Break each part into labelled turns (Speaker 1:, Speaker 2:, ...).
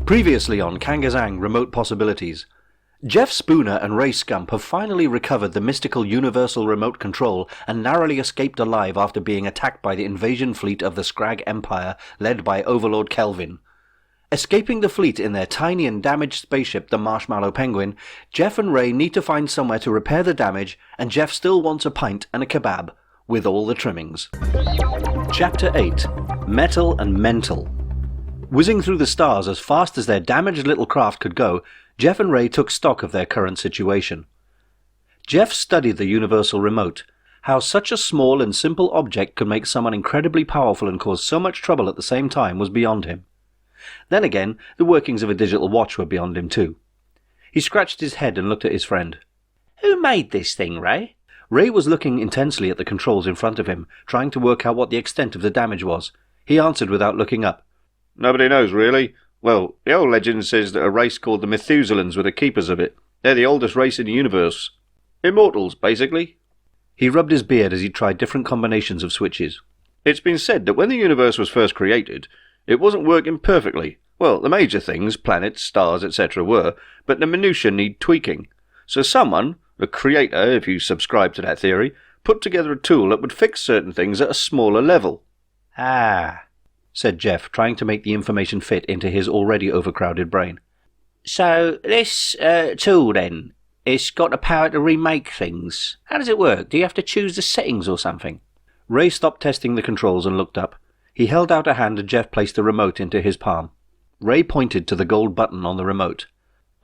Speaker 1: Previously on KANGAZANG Remote Possibilities. Jeff Spooner and Ray Scump have finally recovered the mystical universal remote control and narrowly escaped alive after being attacked by the invasion fleet of the Scrag Empire led by Overlord Kelvin. Escaping the fleet in their tiny and damaged spaceship, the Marshmallow Penguin, Jeff and Ray need to find somewhere to repair the damage, and Jeff still wants a pint and a kebab, with all the trimmings. Chapter 8. Metal and Mental. Whizzing through the stars as fast as their damaged little craft could go, Jeff and Ray took stock of their current situation. Jeff studied the universal remote. How such a small and simple object could make someone incredibly powerful and cause so much trouble at the same time was beyond him. Then again, the workings of a digital watch were beyond him too. He scratched his head and looked at his friend. "Who made this thing, Ray?" Ray was looking intensely at the controls in front of him, trying to work out what the extent of the damage was. He answered without looking up.
Speaker 2: "Nobody knows, really. Well, the old legend says that a race called the Methuselahs were the keepers of it. They're the oldest race in the universe. Immortals, basically."
Speaker 1: He rubbed his beard as he tried different combinations of switches.
Speaker 2: "It's been said that when the universe was first created, it wasn't working perfectly. Well, the major things, planets, stars, etc. were, but the minutiae need tweaking. So someone, the creator, if you subscribe to that theory, put together a tool that would fix certain things at a smaller level."
Speaker 1: "Ah," said Jeff, trying to make the information fit into his already overcrowded brain. "So this tool, then, it's got the power to remake things. How does it work? Do you have to choose the settings or something?" Ray stopped testing the controls and looked up. He held out a hand and Jeff placed the remote into his palm. Ray pointed to the gold button on the remote.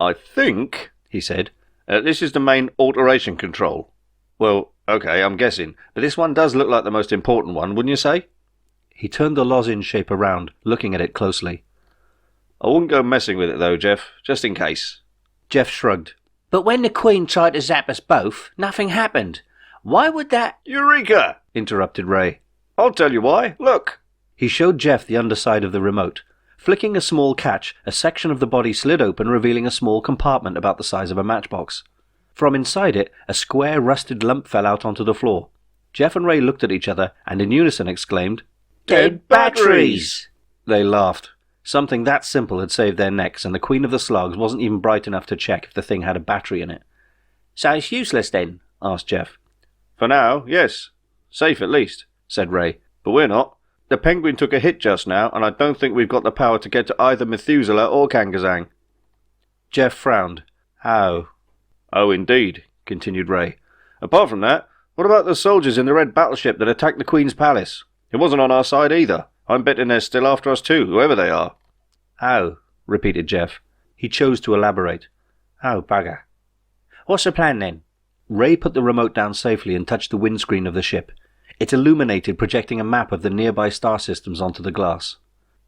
Speaker 2: "I think," he said, "this is the main alteration control. Well, okay, I'm guessing, but this one does look like the most important one, wouldn't you say?"
Speaker 1: He turned the lozenge shape around, looking at it closely.
Speaker 2: "I wouldn't go messing with it, though, Jeff, just in case."
Speaker 1: Jeff shrugged. "But when the Queen tried to zap us both, nothing happened. Why would that—"
Speaker 2: "Eureka!"
Speaker 1: interrupted Ray.
Speaker 2: "I'll tell you why. Look!"
Speaker 1: He showed Jeff the underside of the remote. Flicking a small catch, a section of the body slid open, revealing a small compartment about the size of a matchbox. From inside it, a square rusted lump fell out onto the floor. Jeff and Ray looked at each other and in unison exclaimed,
Speaker 2: "Dead batteries!"
Speaker 1: They laughed. Something that simple had saved their necks, and the Queen of the Slugs wasn't even bright enough to check if the thing had a battery in it. "So it's useless then?" asked Jeff.
Speaker 2: "For now, yes. Safe at least," said Ray. "But we're not. The Penguin took a hit just now, and I don't think we've got the power to get to either Methuselah or KANGAZANG."
Speaker 1: Jeff frowned. "How?"
Speaker 2: "Oh, indeed," continued Ray. "Apart from that, what about the soldiers in the red battleship that attacked the Queen's palace? It wasn't on our side either. I'm betting they're still after us too, whoever they are."
Speaker 1: "Oh," repeated Jeff. He chose to elaborate. "Oh, bugger. What's the plan then?" Ray put the remote down safely and touched the windscreen of the ship. It illuminated, projecting a map of the nearby star systems onto the glass.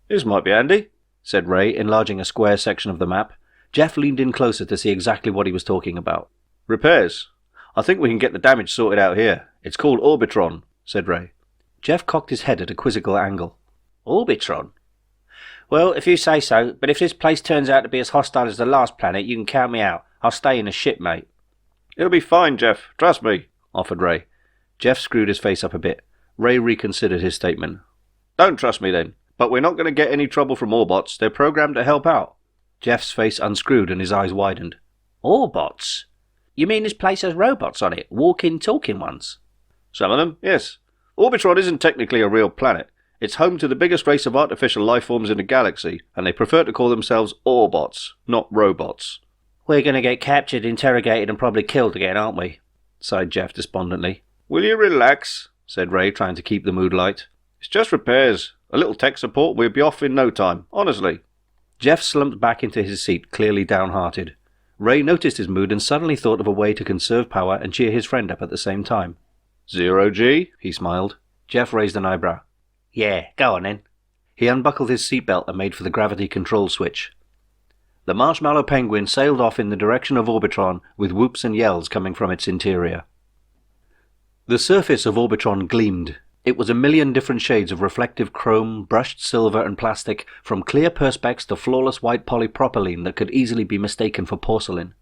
Speaker 2: "This might be handy,"
Speaker 1: said Ray, enlarging a square section of the map. Jeff leaned in closer to see exactly what he was talking about.
Speaker 2: "Repairs. I think we can get the damage sorted out here. It's called Orbitron," said Ray.
Speaker 1: Jeff cocked his head at a quizzical angle. "Orbitron? Well, if you say so, but if this place turns out to be as hostile as the last planet, you can count me out. I'll stay in the ship, mate."
Speaker 2: "It'll be fine, Jeff. Trust me," offered Ray.
Speaker 1: Jeff screwed his face up a bit. Ray reconsidered his statement.
Speaker 2: "Don't trust me then. But we're not going to get any trouble from Orbots. They're programmed to help out."
Speaker 1: Jeff's face unscrewed and his eyes widened. "Orbots? You mean this place has robots on it? Walking, talking ones?"
Speaker 2: "Some of them, yes. Orbitron isn't technically a real planet. It's home to the biggest race of artificial life forms in the galaxy, and they prefer to call themselves Orbots, not robots."
Speaker 1: "We're going to get captured, interrogated, and probably killed again, aren't we?" sighed Jeff despondently.
Speaker 2: "Will you relax?" said Ray, trying to keep the mood light. "It's just repairs. A little tech support, we'll be off in no time, honestly."
Speaker 1: Jeff slumped back into his seat, clearly downhearted. Ray noticed his mood and suddenly thought of a way to conserve power and cheer his friend up at the same time.
Speaker 2: "0G?" he smiled.
Speaker 1: Jeff raised an eyebrow. "Yeah, go on then." He unbuckled his seatbelt and made for the gravity control switch. The Marshmallow Penguin sailed off in the direction of Orbitron, with whoops and yells coming from its interior. The surface of Orbitron gleamed. It was a million different shades of reflective chrome, brushed silver and plastic, from clear perspex to flawless white polypropylene that could easily be mistaken for porcelain.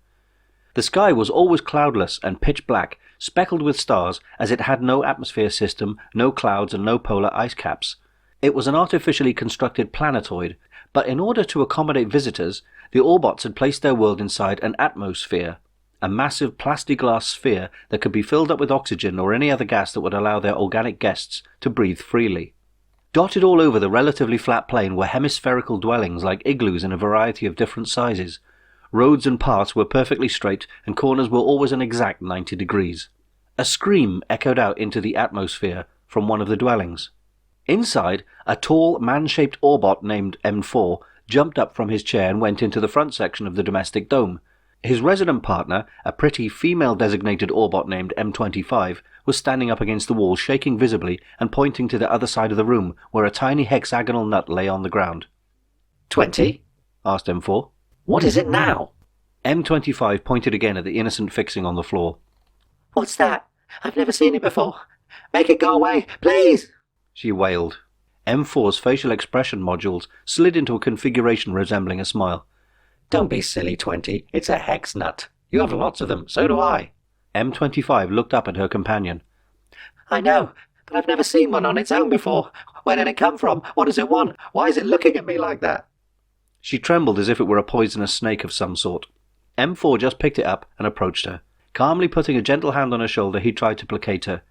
Speaker 1: The sky was always cloudless and pitch black, speckled with stars, as it had no atmosphere system, no clouds and no polar ice caps. It was an artificially constructed planetoid, But in order to accommodate visitors, the Orbots had placed their world inside an atmosphere, a massive plastiglass sphere that could be filled up with oxygen or any other gas that would allow their organic guests to breathe freely. Dotted all over the relatively flat plain were hemispherical dwellings like igloos in a variety of different sizes. Roads and paths were perfectly straight, and corners were always an exact 90 degrees. A scream echoed out into the atmosphere from one of the dwellings. Inside, a tall, man-shaped Orbot named M4 jumped up from his chair and went into the front section of the domestic dome. His resident partner, a pretty female-designated Orbot named M25, was standing up against the wall, shaking visibly and pointing to the other side of the room, where a tiny hexagonal nut lay on the ground.
Speaker 3: 20?
Speaker 1: Asked M4.
Speaker 3: What is it now?
Speaker 1: M25 pointed again at the innocent fixing on the floor.
Speaker 3: What's that? I've never seen it before. Make it go away, please!
Speaker 1: She wailed. M4's facial expression modules slid into a configuration resembling a smile.
Speaker 3: Don't be silly, 20. It's a hex nut. You have lots of them, so do I.
Speaker 1: M25 looked up at her companion.
Speaker 3: I know, but I've never seen one on its own before. Where did it come from? What does it want? Why is it looking at me like that?
Speaker 1: She trembled as if it were a poisonous snake of some sort. M4 just picked it up and approached her. Calmly putting a gentle hand on her shoulder, he tried to placate her.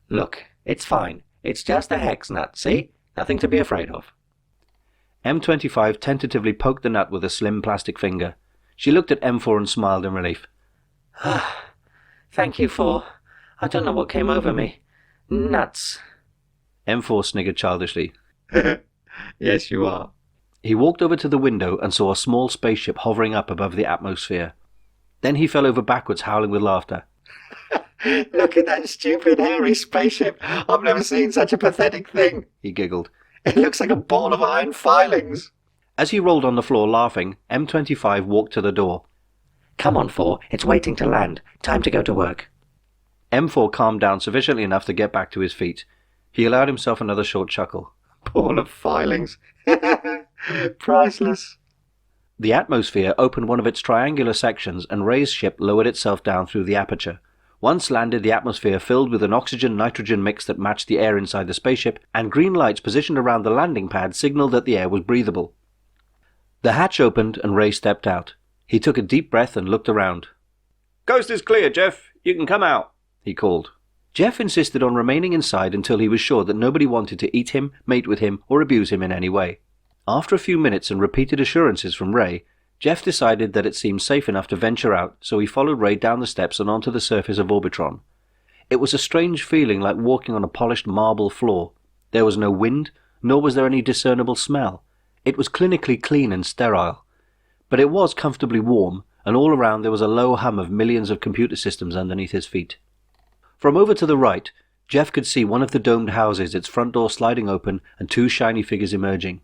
Speaker 3: Look, it's fine. It's just a hex nut, see? Nothing to be afraid of.
Speaker 1: M25 tentatively poked the nut with a slim plastic finger. She looked at M4 and smiled in relief.
Speaker 3: Thank you, 4. I don't know what came over me. Nuts.
Speaker 1: M4 sniggered childishly.
Speaker 3: Yes, you are.
Speaker 1: He walked over to the window and saw a small spaceship hovering up above the atmosphere. Then he fell over backwards, howling with laughter.
Speaker 3: Look at that stupid hairy spaceship. I've never seen such a pathetic thing,
Speaker 1: he giggled.
Speaker 3: It looks like a ball of iron filings.
Speaker 1: As he rolled on the floor laughing, M25 walked to the door.
Speaker 3: Come on, 4. It's waiting to land. Time to go to work.
Speaker 1: M4 calmed down sufficiently enough to get back to his feet. He allowed himself another short chuckle.
Speaker 3: Ball of filings. Priceless.
Speaker 1: The atmosphere opened one of its triangular sections and Ray's ship lowered itself down through the aperture. Once landed, the atmosphere filled with an oxygen-nitrogen mix that matched the air inside the spaceship, and green lights positioned around the landing pad signaled that the air was breathable. The hatch opened and Ray stepped out. He took a deep breath and looked around.
Speaker 2: Coast is clear, Jeff. You can come out,
Speaker 1: he called. Jeff insisted on remaining inside until he was sure that nobody wanted to eat him, mate with him, or abuse him in any way. After a few minutes and repeated assurances from Ray, Jeff decided that it seemed safe enough to venture out, so he followed Ray down the steps and onto the surface of Orbitron. It was a strange feeling, like walking on a polished marble floor. There was no wind, nor was there any discernible smell. It was clinically clean and sterile. But it was comfortably warm, and all around there was a low hum of millions of computer systems underneath his feet. From over to the right, Jeff could see one of the domed houses, its front door sliding open and 2 shiny figures emerging.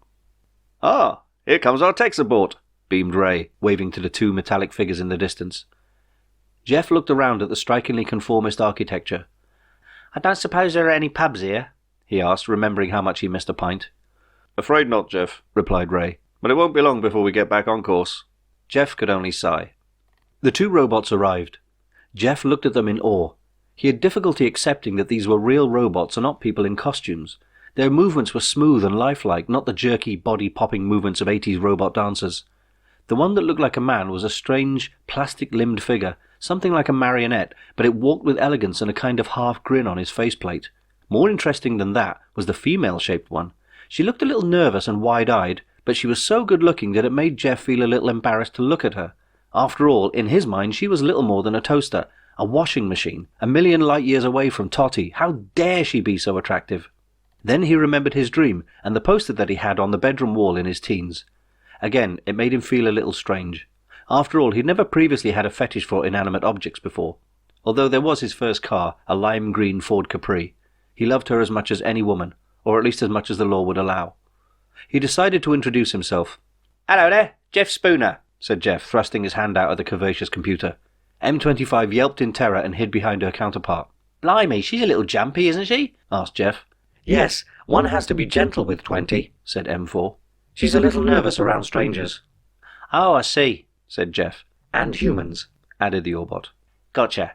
Speaker 2: Ah, here comes our tech support,
Speaker 1: beamed Ray, waving to the 2 metallic figures in the distance. Jeff looked around at the strikingly conformist architecture.
Speaker 3: I don't suppose there are any pubs here?
Speaker 1: He asked, remembering how much he missed a pint.
Speaker 2: Afraid not, Jeff,
Speaker 1: replied Ray.
Speaker 2: But it won't be long before we get back on course.
Speaker 1: Jeff could only sigh. The 2 robots arrived. Jeff looked at them in awe. He had difficulty accepting that these were real robots and not people in costumes. Their movements were smooth and lifelike, not the jerky, body-popping movements of 80s robot dancers. The one that looked like a man was a strange, plastic-limbed figure, something like a marionette, but it walked with elegance and a kind of half-grin on his faceplate. More interesting than that was the female-shaped one. She looked a little nervous and wide-eyed, but she was so good-looking that it made Jeff feel a little embarrassed to look at her. After all, in his mind, she was little more than a toaster, a washing machine, a million light-years away from Totty. How dare she be so attractive? Then he remembered his dream, and the poster that he had on the bedroom wall in his teens. Again, it made him feel a little strange. After all, he'd never previously had a fetish for inanimate objects before. Although there was his first car, a lime green Ford Capri. He loved her as much as any woman, or at least as much as the law would allow. He decided to introduce himself.
Speaker 3: Hello there, Jeff Spooner,
Speaker 1: said Jeff, thrusting his hand out at the curvaceous computer. M25 yelped in terror and hid behind her counterpart.
Speaker 3: Blimey, she's a little jumpy, isn't she?
Speaker 1: asked Jeff.
Speaker 3: Yes, one has to be gentle with 20,
Speaker 1: said M4.
Speaker 3: She's a little nervous around strangers.
Speaker 1: Oh, I see, said Jeff.
Speaker 3: And humans,
Speaker 1: added the Orbot.
Speaker 3: Gotcha.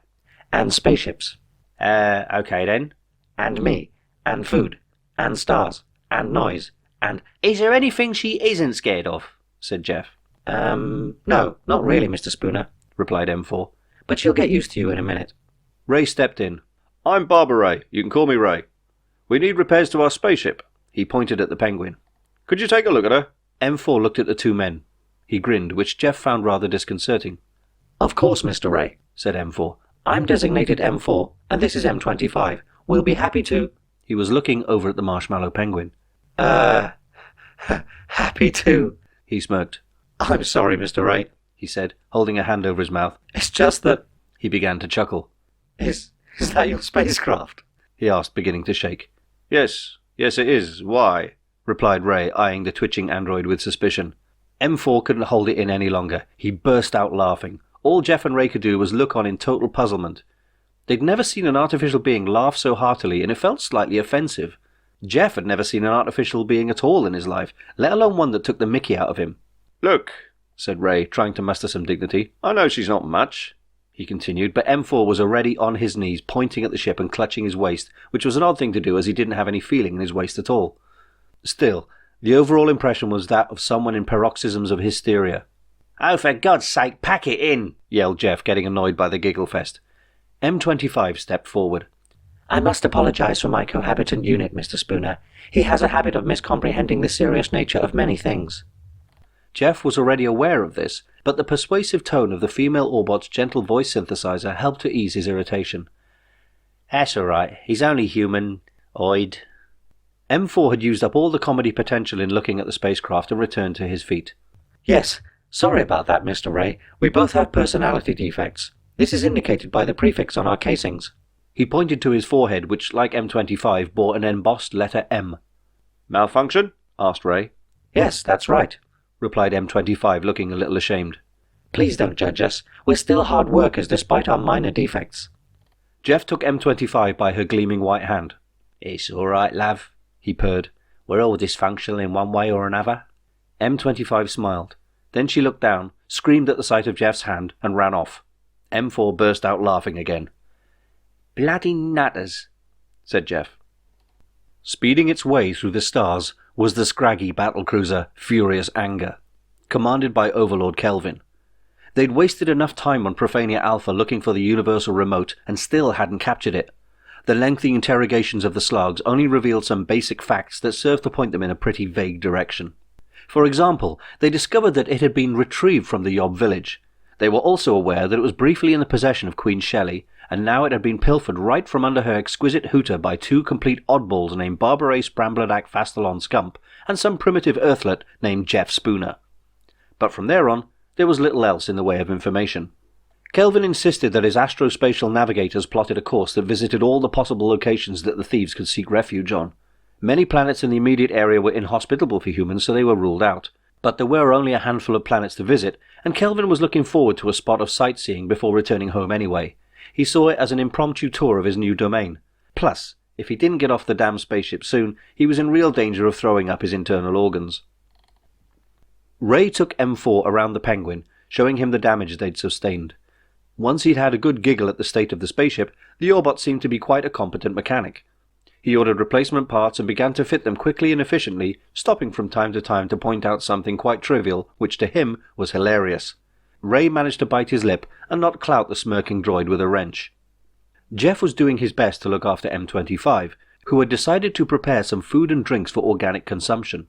Speaker 3: And spaceships.
Speaker 1: Okay then.
Speaker 3: And me. And food. And stars. And noise. And,
Speaker 1: Is there anything she isn't scared of? Said Jeff.
Speaker 3: no, not really, Mr. Spooner,
Speaker 1: replied M4.
Speaker 3: but she'll get used to you in a minute.
Speaker 1: Ray stepped in.
Speaker 2: I'm Barbara Ray. You can call me Ray. We need repairs to our spaceship.
Speaker 1: He pointed at the Penguin.
Speaker 2: Could you take a look at her?
Speaker 1: M4 looked at the two men. He grinned, which Jeff found rather disconcerting.
Speaker 3: Of course, Mr. Ray,
Speaker 1: said M4.
Speaker 3: I'm designated M4, and this is M25. We'll be happy to...
Speaker 1: He was looking over at the marshmallow penguin.
Speaker 3: Happy to...
Speaker 1: He smirked.
Speaker 3: I'm sorry, Mr. Ray,
Speaker 1: he said, holding a hand over his mouth.
Speaker 3: It's just that...
Speaker 1: He began to chuckle.
Speaker 3: Is that your spacecraft?
Speaker 1: He asked, beginning to shake.
Speaker 2: Yes, it is. Why?
Speaker 1: Replied Ray, eyeing the twitching android with suspicion. M4 couldn't hold it in any longer. He burst out laughing. All Jeff and Ray could do was look on in total puzzlement. They'd never seen an artificial being laugh so heartily, and it felt slightly offensive. Jeff had never seen an artificial being at all in his life, let alone one that took the mickey out of him.
Speaker 2: Look,
Speaker 1: said Ray, trying to muster some dignity.
Speaker 2: I know she's not much,
Speaker 1: he continued, but M4 was already on his knees, pointing at the ship and clutching his waist, which was an odd thing to do as he didn't have any feeling in his waist at all. Still, the overall impression was that of someone in paroxysms of hysteria.
Speaker 3: Oh, for God's sake, pack it in,
Speaker 1: yelled Jeff, getting annoyed by the giggle fest. M25 stepped forward.
Speaker 3: I must apologize for my cohabitant unit, Mr. Spooner. He has a habit of miscomprehending the serious nature of many things.
Speaker 1: Jeff was already aware of this, but the persuasive tone of the female Orbot's gentle voice synthesizer helped to ease his irritation. That's all right. He's only human. Oid. M4 had used up all the comedy potential in looking at the spacecraft and returned to his feet.
Speaker 3: Yes, sorry about that, Mr. Ray. We both have personality defects. This is indicated by the prefix on our casings.
Speaker 1: He pointed to his forehead, which, like M25, bore an embossed letter M.
Speaker 2: Malfunction? Asked Ray.
Speaker 3: Yes, that's right,
Speaker 1: replied M25, looking a little ashamed.
Speaker 3: Please don't judge us. We're still hard workers despite our minor defects.
Speaker 1: Jeff took M25 by her gleaming white hand. It's all right, love, he purred. We're all dysfunctional in one way or another. M25 smiled. Then she looked down, screamed at the sight of Jeff's hand, and ran off. M4 burst out laughing again. Bloody nutters, said Jeff. Speeding its way through the stars was the scraggy battlecruiser Furious Anger, commanded by Overlord Kelvin. They'd wasted enough time on Profania Alpha looking for the universal remote and still hadn't captured it. The lengthy interrogations of the slugs only revealed some basic facts that served to point them in a pretty vague direction. For example, they discovered that it had been retrieved from the Yob village. They were also aware that it was briefly in the possession of Queen Shelley, and now it had been pilfered right from under her exquisite hooter by two complete oddballs named Barbara Sprambledack Fastalon Scump and some primitive earthlet named Jeff Spooner. But from there on, there was little else in the way of information. Kelvin insisted that his astrospatial navigators plotted a course that visited all the possible locations that the thieves could seek refuge on. Many planets in the immediate area were inhospitable for humans, so they were ruled out. But there were only a handful of planets to visit, and Kelvin was looking forward to a spot of sightseeing before returning home anyway. He saw it as an impromptu tour of his new domain. Plus, if he didn't get off the damn spaceship soon, he was in real danger of throwing up his internal organs. Ray took M4 around the Penguin, showing him the damage they'd sustained. Once he'd had a good giggle at the state of the spaceship, the Orbot seemed to be quite a competent mechanic. He ordered replacement parts and began to fit them quickly and efficiently, stopping from time to time to point out something quite trivial, which to him was hilarious. Ray managed to bite his lip and not clout the smirking droid with a wrench. Jeff was doing his best to look after M25, who had decided to prepare some food and drinks for organic consumption.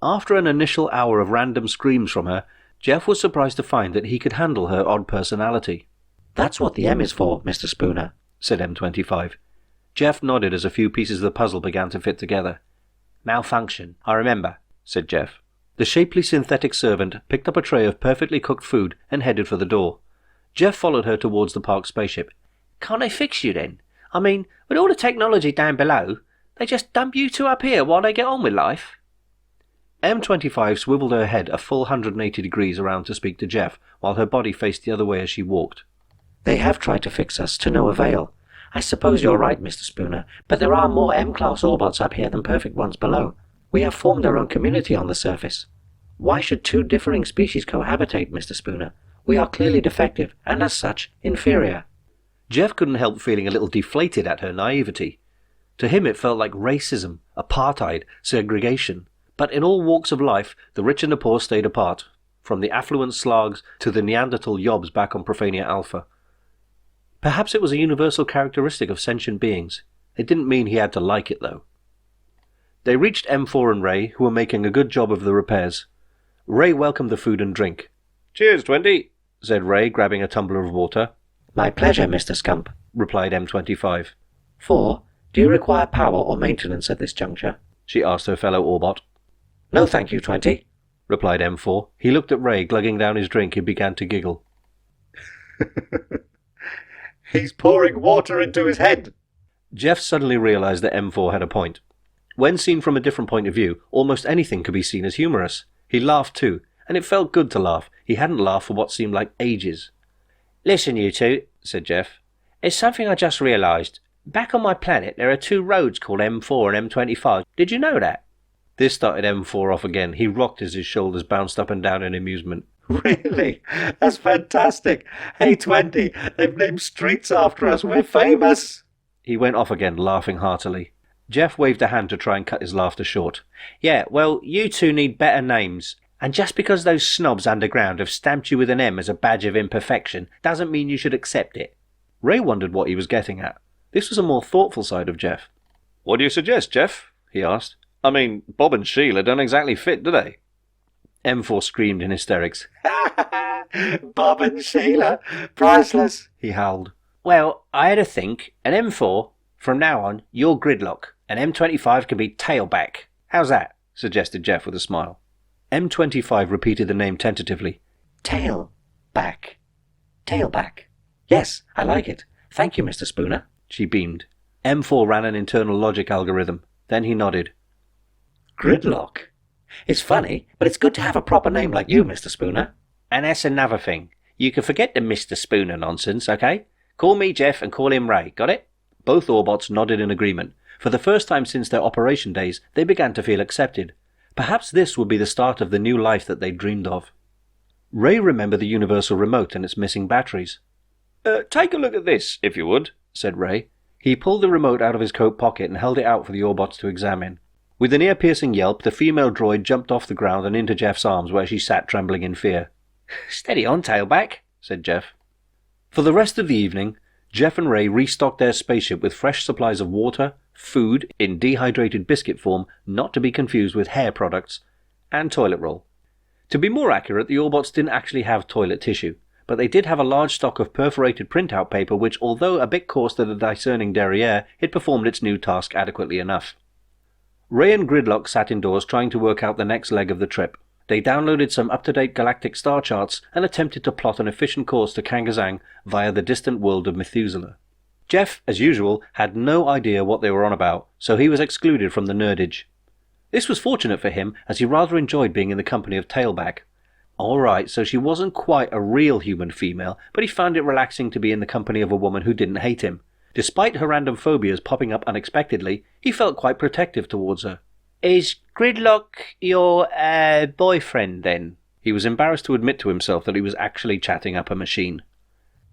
Speaker 1: After an initial hour of random screams from her, Jeff was surprised to find that he could handle her odd personality.
Speaker 3: That's what the M is for, Mr. Spooner,
Speaker 1: said M25. Jeff nodded as a few pieces of the puzzle began to fit together. Malfunction, I remember, said Jeff. The shapely synthetic servant picked up a tray of perfectly cooked food and headed for the door. Jeff followed her towards the parked spaceship. Can't they fix you then? I mean, with all the technology down below, they just dump you two up here while they get on with life? M25 swiveled her head a full 180 degrees around to speak to Jeff, while her body faced the other way as she walked.
Speaker 3: They have tried to fix us, to no avail. I suppose you're right, Mr. Spooner, but there are more M-class Orbots up here than perfect ones below. We have formed our own community on the surface. Why should two differing species cohabitate, Mr. Spooner? We are clearly defective, and as such, inferior.
Speaker 1: Jeff couldn't help feeling a little deflated at her naivety. To him it felt like racism, apartheid, segregation. But in all walks of life, the rich and the poor stayed apart, from the affluent Slags to the Neanderthal Yobs back on Profania Alpha. Perhaps it was a universal characteristic of sentient beings. It didn't mean he had to like it, though. They reached M4 and Ray, who were making a good job of the repairs. Ray welcomed the food and drink.
Speaker 2: "Cheers, 20,"
Speaker 1: said Ray, grabbing a tumbler of water.
Speaker 3: My pleasure, Mr. Scump.
Speaker 1: Replied M25.
Speaker 3: 4. Do you require power or maintenance at this juncture?
Speaker 1: She asked her fellow Orbot.
Speaker 3: No, thank you, 20.
Speaker 1: Replied M4. He looked at Ray, glugging down his drink, and began to giggle.
Speaker 4: He's pouring water into his head.
Speaker 1: Jeff suddenly realized that M4 had a point. When seen from a different point of view, almost anything could be seen as humorous. He laughed too, and it felt good to laugh. He hadn't laughed for what seemed like ages.
Speaker 5: Listen, you two, said Jeff. It's something I just realised. Back on my planet, there are 2 roads called M4 and M25. Did you know that?
Speaker 1: This started M4 off again. He rocked as his shoulders bounced up and down in amusement.
Speaker 4: Really? That's fantastic. Hey, 20, they've named streets after us. We're famous.
Speaker 1: He went off again, laughing heartily. Jeff waved a hand to try and cut his laughter short.
Speaker 5: Yeah, well, you two need better names. And just because those snobs underground have stamped you with an M as a badge of imperfection doesn't mean you should accept it.
Speaker 1: Ray wondered what he was getting at. This was a more thoughtful side of Jeff.
Speaker 2: "What do you suggest, Jeff?" he asked. "I mean, Bob and Sheila don't exactly fit, do they?"
Speaker 1: M4 screamed in hysterics.
Speaker 4: Bob and Sheila. Priceless.
Speaker 1: He howled.
Speaker 5: Well, I had a think, and M4, from now on, you're Gridlock, and M25 can be Tailback. How's that? Suggested Jeff with a smile.
Speaker 1: M25 repeated the name tentatively.
Speaker 3: Tailback. Tailback. Yes, I like it. Thank you, Mr. Spooner.
Speaker 1: She beamed. M4 ran an internal logic algorithm. Then he nodded.
Speaker 3: Gridlock. It's funny, but it's good to have a proper name like you, Mr. Spooner.
Speaker 5: And that's another thing. You can forget the Mr. Spooner nonsense, okay? Call me Jeff and call him Ray. Got it?
Speaker 1: Both Orbots nodded in agreement. For the first time since their operation days, they began to feel accepted. Perhaps this would be the start of the new life that they dreamed of. Ray remembered the universal remote and its missing batteries.
Speaker 2: Take a look at this, if you would,"
Speaker 1: said Ray. He pulled the remote out of his coat pocket and held it out for the Orbots to examine. With an ear-piercing yelp, the female droid jumped off the ground and into Jeff's arms, where she sat trembling in fear.
Speaker 5: Steady on, Tailback, said Jeff.
Speaker 1: For the rest of the evening, Jeff and Ray restocked their spaceship with fresh supplies of water, food in dehydrated biscuit form, not to be confused with hair products, and toilet roll. To be more accurate, the Orbots didn't actually have toilet tissue, but they did have a large stock of perforated printout paper which, although a bit coarse to the discerning derriere, it performed its new task adequately enough. Ray and Gridlock sat indoors trying to work out the next leg of the trip. They downloaded some up-to-date galactic star charts and attempted to plot an efficient course to KANGAZANG via the distant world of Methuselah. Jeff, as usual, had no idea what they were on about, so he was excluded from the nerdage. This was fortunate for him, as he rather enjoyed being in the company of Tailback. Alright, so she wasn't quite a real human female, but he found it relaxing to be in the company of a woman who didn't hate him. Despite her random phobias popping up unexpectedly, he felt quite protective towards her.
Speaker 5: Is Gridlock your, boyfriend, then?
Speaker 1: He was embarrassed to admit to himself that he was actually chatting up a machine.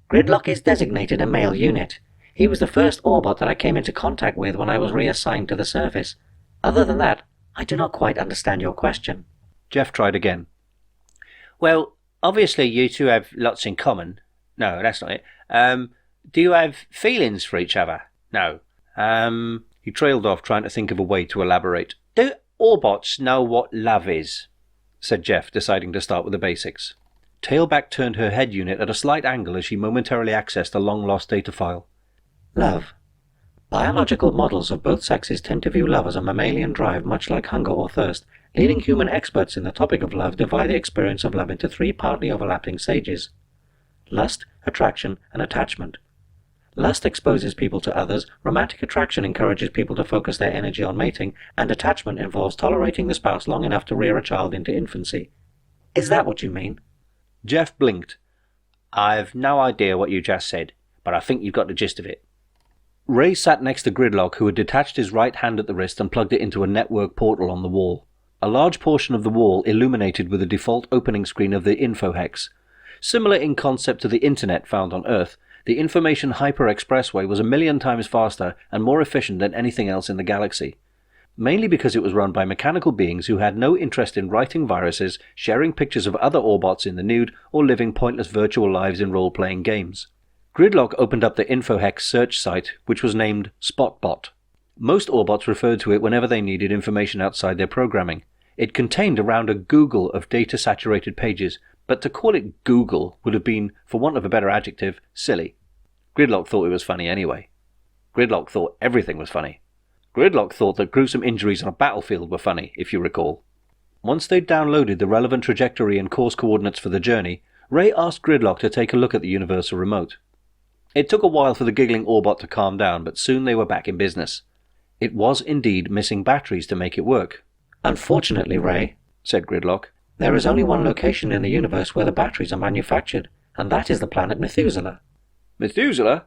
Speaker 3: Gridlock is designated a male unit. He was the first Orbot that I came into contact with when I was reassigned to the surface. Other than that, I do not quite understand your question.
Speaker 1: Jeff tried again.
Speaker 5: Well, obviously you two have lots in common. No, that's not it. Do you have feelings for each other? No.
Speaker 1: He trailed off, trying to think of a way to elaborate.
Speaker 5: Do Orbots know what love is?
Speaker 1: Said Jeff, deciding to start with the basics. Tailback turned her head unit at a slight angle as she momentarily accessed a long-lost data file.
Speaker 3: Love. Biological models of both sexes tend to view love as a mammalian drive, much like hunger or thirst. Leading human experts in the topic of love divide the experience of love into 3 partly overlapping stages: lust, attraction, and attachment. Lust exposes people to others, romantic attraction encourages people to focus their energy on mating, and attachment involves tolerating the spouse long enough to rear a child into infancy. Is that what you mean?
Speaker 1: Jeff blinked.
Speaker 5: I've no idea what you just said, but I think you've got the gist of it.
Speaker 1: Ray sat next to Gridlock, who had detached his right hand at the wrist and plugged it into a network portal on the wall. A large portion of the wall illuminated with the default opening screen of the info hex. Similar in concept to the internet found on Earth, the information hyper-expressway was 1,000,000 times faster and more efficient than anything else in the galaxy. mainly because it was run by mechanical beings who had no interest in writing viruses, sharing pictures of other Orbots in the nude, or living pointless virtual lives in role-playing games. Gridlock opened up the InfoHex search site, which was named Spotbot. Most Orbots referred to it whenever they needed information outside their programming. It contained around a Google of data-saturated pages, but to call it Google would have been, for want of a better adjective, silly. Gridlock thought it was funny anyway. Gridlock thought everything was funny. Gridlock thought that gruesome injuries on a battlefield were funny, if you recall. Once they'd downloaded the relevant trajectory and course coordinates for the journey, Ray asked Gridlock to take a look at the Universal Remote. It took a while for the giggling Orbot to calm down, but soon they were back in business. It was indeed missing batteries to make it work.
Speaker 3: Unfortunately, Ray,
Speaker 1: said Gridlock,
Speaker 3: there is only one location in the universe where the batteries are manufactured, and that is the planet Methuselah.
Speaker 2: Methuselah?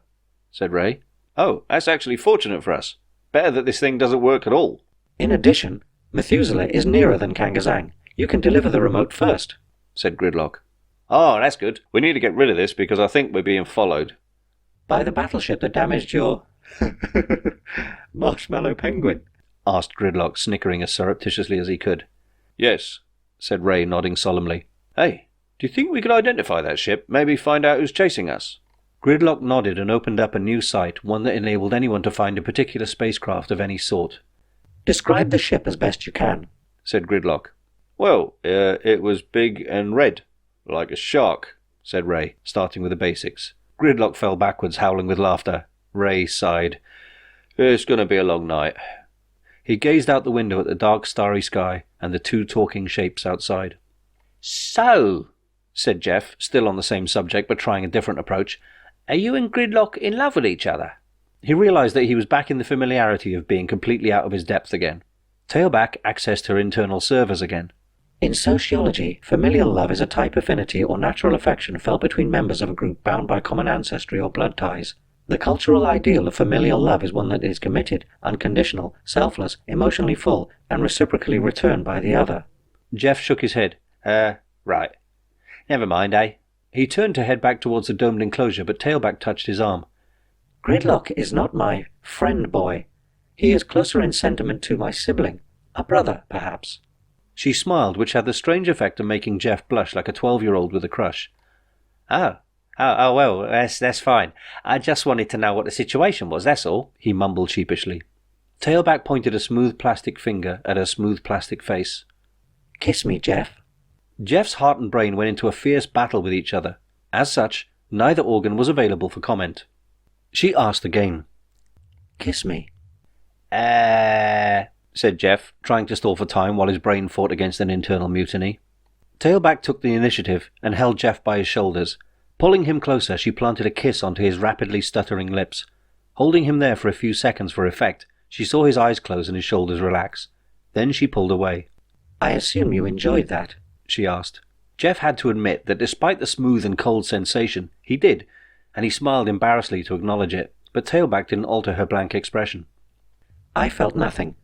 Speaker 2: Said Ray. Oh, that's actually fortunate for us. Better that this thing doesn't work at all.
Speaker 3: In addition, Methuselah is nearer than KANGAZANG. You can deliver the remote first,
Speaker 2: said Gridlock. Oh, that's good. We need to get rid of this because I think we're being followed.
Speaker 3: By the battleship that damaged your
Speaker 4: marshmallow penguin?
Speaker 1: Asked Gridlock, snickering as surreptitiously as he could.
Speaker 2: Yes,
Speaker 1: said Ray, nodding solemnly.
Speaker 2: Hey, do you think we could identify that ship? Maybe find out who's chasing us?
Speaker 1: Gridlock nodded and opened up a new site, one that enabled anyone to find a particular spacecraft of any sort.
Speaker 3: Describe the ship as best you can,
Speaker 2: said Gridlock. Well, it was big and red, like a shark, said Ray, starting with the basics.
Speaker 1: Gridlock fell backwards, howling with laughter. Ray sighed.
Speaker 2: It's going to be a long night.
Speaker 1: He gazed out the window at the dark starry sky and the two talking shapes outside.
Speaker 5: So,
Speaker 1: said Jeff, still on the same subject but trying a different approach,
Speaker 5: are you and Gridlock in love with each other?
Speaker 1: He realized that he was back in the familiarity of being completely out of his depth again. Tailback accessed her internal servers again.
Speaker 3: In sociology, familial love is a type affinity or natural affection felt between members of a group bound by common ancestry or blood ties. The cultural ideal of familial love is one that is committed, unconditional, selfless, emotionally full, and reciprocally returned by the other.
Speaker 1: Jeff shook his head.
Speaker 5: Right. Never mind, eh?
Speaker 1: He turned to head back towards the domed enclosure, but Tailback touched his arm.
Speaker 3: Gridlock is not my friend boy. He is closer in sentiment to my sibling. A brother, perhaps.
Speaker 1: She smiled, which had the strange effect of making Jeff blush like a 12-year-old with a crush.
Speaker 5: Oh, well, that's fine. I just wanted to know what the situation was, that's all,
Speaker 1: he mumbled sheepishly. Tailback pointed a smooth plastic finger at her smooth plastic face.
Speaker 3: Kiss me, Jeff.
Speaker 1: Jeff's heart and brain went into a fierce battle with each other. As such, neither organ was available for comment. She asked again.
Speaker 3: Kiss me.
Speaker 1: Said Jeff, trying to stall for time while his brain fought against an internal mutiny. Tailback took the initiative and held Jeff by his shoulders. Pulling him closer, she planted a kiss onto his rapidly stuttering lips. Holding him there for a few seconds for effect, she saw his eyes close and his shoulders relax. Then she pulled away.
Speaker 3: I assume you enjoyed that,
Speaker 1: she asked. Jeff had to admit that despite the smooth and cold sensation, he did, and he smiled embarrassedly to acknowledge it, but Tailback didn't alter her blank expression.
Speaker 3: I felt nothing.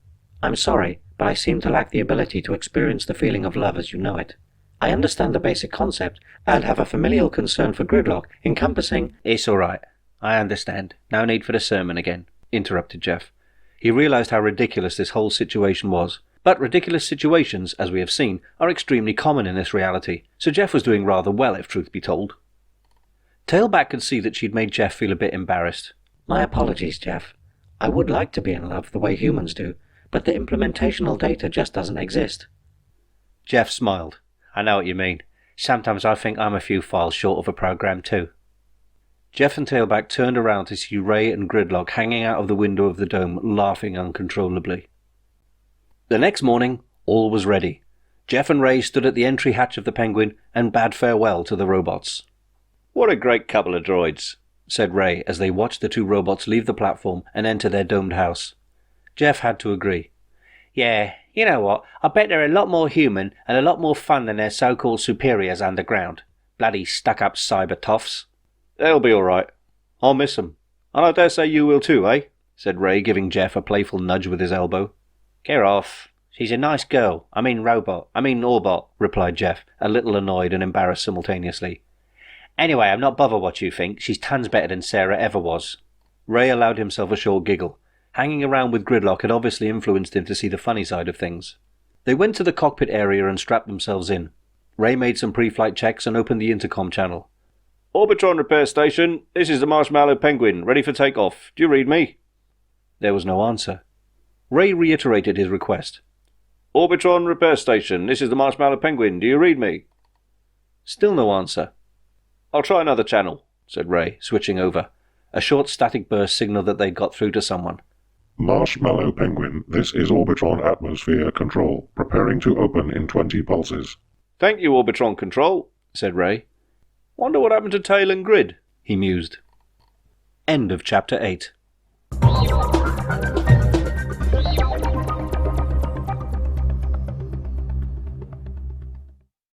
Speaker 3: I'm sorry, but I seem to lack the ability to experience the feeling of love as you know it. I understand the basic concept, and have a familial concern for Gridlock, encompassing—
Speaker 1: It's all right. I understand. No need for the sermon again, interrupted Jeff. He realized how ridiculous this whole situation was. But ridiculous situations, as we have seen, are extremely common in this reality, so Jeff was doing rather well, if truth be told. Tailback could see that she'd made Jeff feel a bit embarrassed.
Speaker 3: My apologies, Jeff. I would like to be in love the way humans do, but the implementational data just doesn't exist.
Speaker 1: Jeff smiled. I know what you mean. Sometimes I think I'm a few files short of a program too. Jeff and Tailback turned around to see Ray and Gridlock hanging out of the window of the dome, laughing uncontrollably. The next morning, all was ready. Jeff and Ray stood at the entry hatch of the Penguin and bade farewell to the robots.
Speaker 2: What a great couple of droids,
Speaker 1: said Ray as they watched the two robots leave the platform and enter their domed house. Jeff had to agree.
Speaker 5: Yeah, you know what? I bet they're a lot more human and a lot more fun than their so-called superiors underground. Bloody stuck-up cyber toffs.
Speaker 2: They'll be all right. I'll miss them. And I dare say you will too, eh?
Speaker 1: Said Ray, giving Jeff a playful nudge with his elbow.
Speaker 5: Get off. She's a nice girl. I mean Orbot,
Speaker 1: replied Jeff, a little annoyed and embarrassed simultaneously.
Speaker 5: Anyway, I'm not bothered what you think. She's tons better than Sarah ever was.
Speaker 1: Ray allowed himself a short giggle. Hanging around with Gridlock had obviously influenced him to see the funny side of things. They went to the cockpit area and strapped themselves in. Ray made some pre-flight checks and opened the intercom channel.
Speaker 2: Orbitron Repair Station, this is the Marshmallow Penguin, ready for takeoff. Do you read me?
Speaker 1: There was no answer. Ray reiterated his request.
Speaker 2: Orbitron Repair Station, this is the Marshmallow Penguin, do you read me?
Speaker 1: Still no answer.
Speaker 2: I'll try another channel,
Speaker 1: said Ray, switching over. A short static burst signaled that they'd got through to someone.
Speaker 6: Marshmallow Penguin, this is Orbitron Atmosphere Control, preparing to open in 20 pulses.
Speaker 2: Thank you, Orbitron Control, said Ray. Wonder what happened to Tail and Grid, he mused.
Speaker 1: End of Chapter 8.